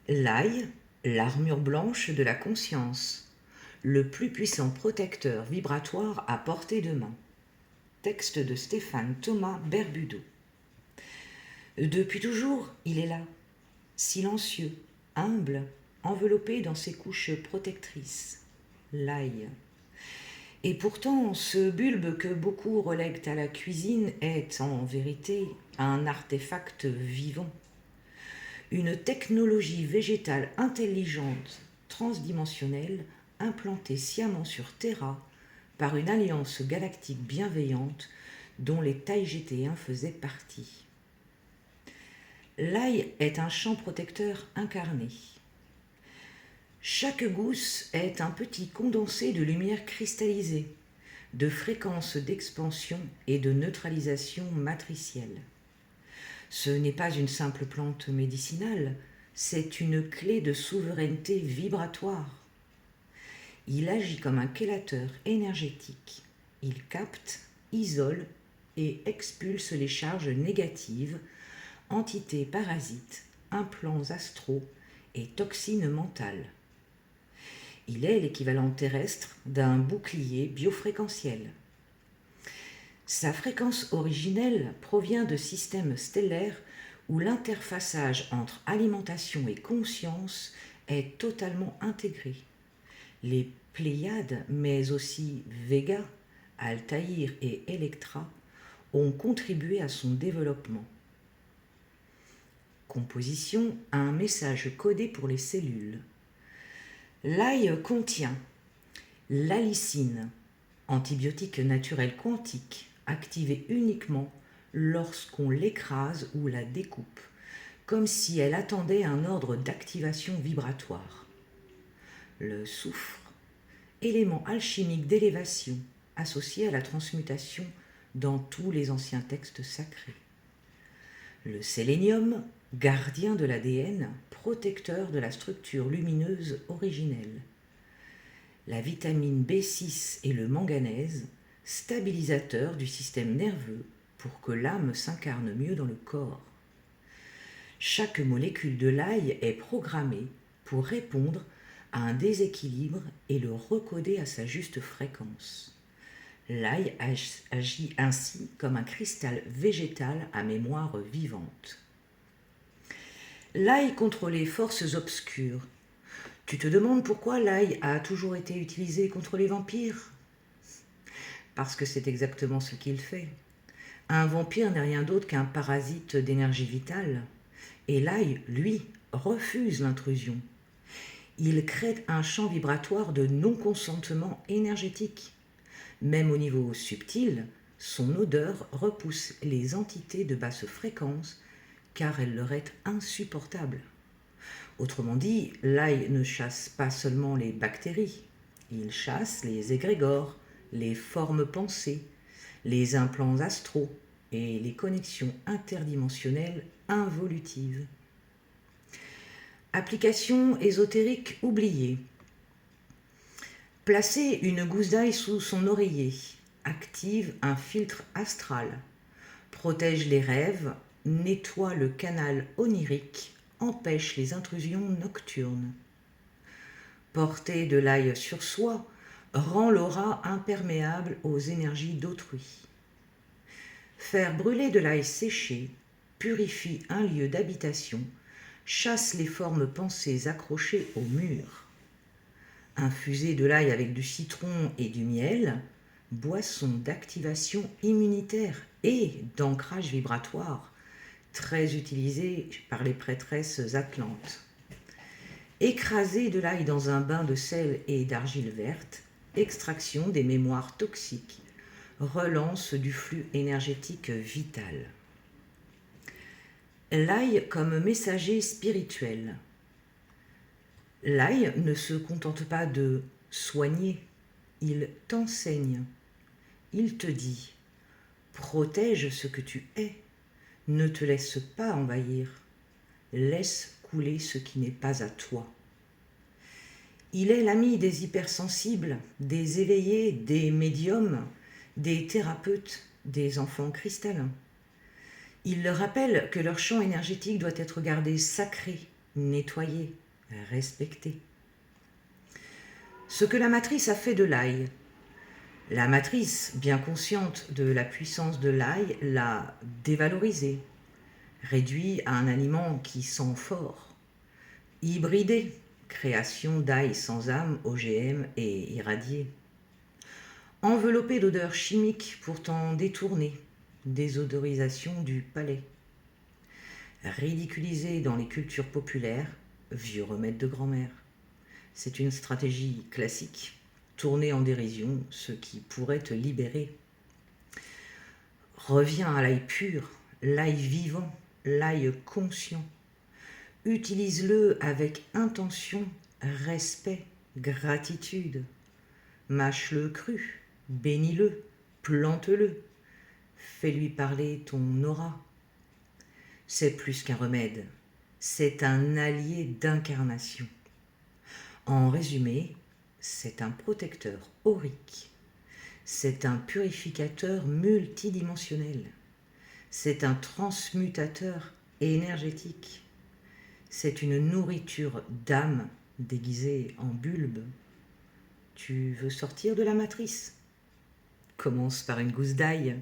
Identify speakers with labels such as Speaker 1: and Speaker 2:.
Speaker 1: L'ail, l'armure blanche de la conscience, le plus puissant protecteur vibratoire à portée de main. Texte de Stéphane Thomas Berbudo. Depuis toujours, il est là, silencieux, humble, enveloppé dans ses couches protectrices. L'ail. Et pourtant, ce bulbe que beaucoup relèguent à la cuisine est, en vérité, un artefact vivant. Une technologie végétale intelligente, transdimensionnelle, implantée sciemment sur Terra par une alliance galactique bienveillante dont les Taïgétéens faisaient partie. L'ail est un champ protecteur incarné. Chaque gousse est un petit condensé de lumière cristallisée, de fréquences d'expansion et de neutralisation matricielle. Ce n'est pas une simple plante médicinale, c'est une clé de souveraineté vibratoire. Il agit comme un chélateur énergétique. Il capte, isole et expulse les charges négatives, entités parasites, implants astraux et toxines mentales. Il est l'équivalent terrestre d'un bouclier biofréquentiel. Sa fréquence originelle provient de systèmes stellaires où l'interfaçage entre alimentation et conscience est totalement intégré. Les Pléiades, mais aussi Vega, Altaïr et Electra, ont contribué à son développement. Composition, un message codé pour les cellules. L'ail contient l'allicine, antibiotique naturel quantique, activée uniquement lorsqu'on l'écrase ou la découpe, comme si elle attendait un ordre d'activation vibratoire. Le soufre, élément alchimique d'élévation associé à la transmutation dans tous les anciens textes sacrés. Le sélénium, gardien de l'ADN, protecteur de la structure lumineuse originelle. La vitamine B6 et le manganèse, stabilisateur du système nerveux pour que l'âme s'incarne mieux dans le corps. Chaque molécule de l'ail est programmée pour répondre à un déséquilibre et le recoder à sa juste fréquence. L'ail agit ainsi comme un cristal végétal à mémoire vivante. L'ail contre les forces obscures. Tu te demandes pourquoi l'ail a toujours été utilisé contre les vampires ? Parce que c'est exactement ce qu'il fait. Un vampire n'est rien d'autre qu'un parasite d'énergie vitale. Et l'ail, lui, refuse l'intrusion. Il crée un champ vibratoire de non-consentement énergétique. Même au niveau subtil, son odeur repousse les entités de basse fréquence car elle leur est insupportable. Autrement dit, l'ail ne chasse pas seulement les bactéries, il chasse les égrégores, les formes pensées, les implants astraux et les connexions interdimensionnelles involutives. Application ésotérique oubliée. Placer une gousse d'ail sous son oreiller active un filtre astral, protège les rêves, nettoie le canal onirique, empêche les intrusions nocturnes. Porter de l'ail sur soi rend l'aura imperméable aux énergies d'autrui. Faire brûler de l'ail séché purifie un lieu d'habitation, chasse les formes pensées accrochées au mur. Infuser de l'ail avec du citron et du miel, boisson d'activation immunitaire et d'ancrage vibratoire, très utilisée par les prêtresses atlantes. Écraser de l'ail dans un bain de sel et d'argile verte, extraction des mémoires toxiques, relance du flux énergétique vital. L'ail comme messager spirituel. L'ail ne se contente pas de soigner, il t'enseigne. Il te dit « Protège ce que tu es, ne te laisse pas envahir, laisse couler ce qui n'est pas à toi. » Il est l'ami des hypersensibles, des éveillés, des médiums, des thérapeutes, des enfants cristallins. Il leur rappelle que leur champ énergétique doit être gardé sacré, nettoyer, respecter. Ce que la matrice a fait de l'ail. La matrice, bien consciente de la puissance de l'ail, l'a dévalorisé, réduit à un aliment qui sent fort, hybridé, création d'ail sans âme, OGM et irradié, enveloppé d'odeurs chimiques pourtant détournées, désodorisation du palais, ridiculisé dans les cultures populaires, vieux remède de grand-mère. C'est une stratégie classique, tourner en dérision ce qui pourrait te libérer. Reviens à l'ail pur, l'ail vivant, l'ail conscient. Utilise-le avec intention, respect, gratitude. Mâche-le cru, bénis-le, plante-le. Fais-lui parler ton aura. C'est plus qu'un remède, c'est un allié d'incarnation. En résumé, c'est un protecteur aurique. C'est un purificateur multidimensionnel. C'est un transmutateur énergétique. C'est une nourriture d'âme déguisée en bulbe. Tu veux sortir de la matrice? Commence par une gousse d'ail.